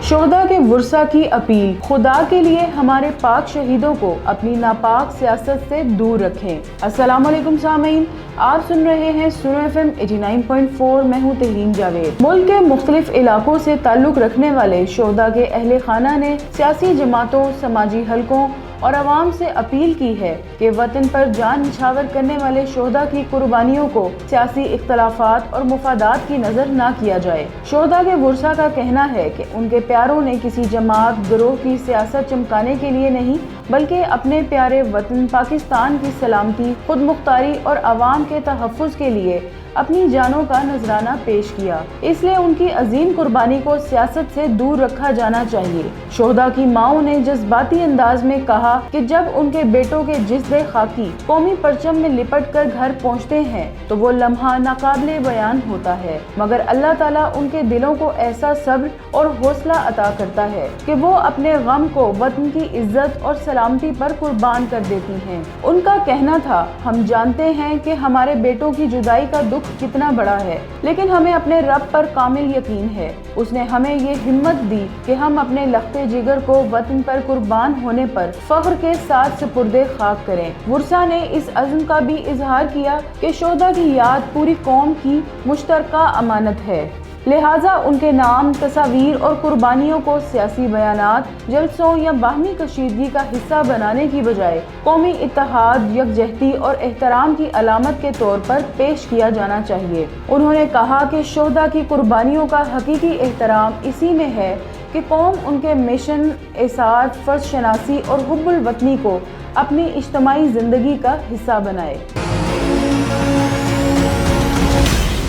شہداء کے ورثہ کی اپیل، خدا کے لیے ہمارے پاک شہیدوں کو اپنی ناپاک سیاست سے دور رکھیں۔ السلام علیکم سامعین، آپ سن رہے ہیں سنو ایف ایم 89.4، میں ہوں تہرین جاوید۔ ملک کے مختلف علاقوں سے تعلق رکھنے والے شہداء کے اہل خانہ نے سیاسی جماعتوں، سماجی حلقوں اور عوام سے اپیل کی ہے کہ وطن پر جان نچھاور کرنے والے شہداء کی قربانیوں کو سیاسی اختلافات اور مفادات کی نظر نہ کیا جائے۔ شہداء کے ورثہ کا کہنا ہے کہ ان کے پیاروں نے کسی جماعت، گروہ کی سیاست چمکانے کے لیے نہیں بلکہ اپنے پیارے وطن پاکستان کی سلامتی، خود مختاری اور عوام کے تحفظ کے لیے اپنی جانوں کا نذرانہ پیش کیا، اس لیے ان کی عظیم قربانی کو سیاست سے دور رکھا جانا چاہیے۔ شہداء کی ماؤں نے جذباتی انداز میں کہا کہ جب ان کے بیٹوں کے جسد خاکی قومی پرچم میں لپٹ کر گھر پہنچتے ہیں تو وہ لمحہ ناقابل بیان ہوتا ہے، مگر اللہ تعالیٰ ان کے دلوں کو ایسا صبر اور حوصلہ عطا کرتا ہے کہ وہ اپنے غم کو وطن کی عزت اور سلامتی پر قربان کر دیتی ہیں۔ ان کا کہنا تھا، ہم جانتے ہیں کہ ہمارے بیٹوں کی جدائی کا دکھ کتنا بڑا ہے، لیکن ہمیں اپنے رب پر کامل یقین ہے۔ اس نے ہمیں یہ ہمت دی کہ ہم اپنے لختے جگر کو وطن پر قربان ہونے پر فخر کے ساتھ سپرد خاک کریں۔ ورثہ نے اس عزم کا بھی اظہار کیا کہ شہداء کی یاد پوری قوم کی مشترکہ امانت ہے، لہٰذا ان کے نام، تصاویر اور قربانیوں کو سیاسی بیانات، جلسوں یا باہمی کشیدگی کا حصہ بنانے کی بجائے قومی اتحاد، یکجہتی اور احترام کی علامت کے طور پر پیش کیا جانا چاہیے۔ انہوں نے کہا کہ شہداء کی قربانیوں کا حقیقی احترام اسی میں ہے کہ قوم ان کے مشن، اثار، فرض شناسی اور حب الوطنی کو اپنی اجتماعی زندگی کا حصہ بنائے۔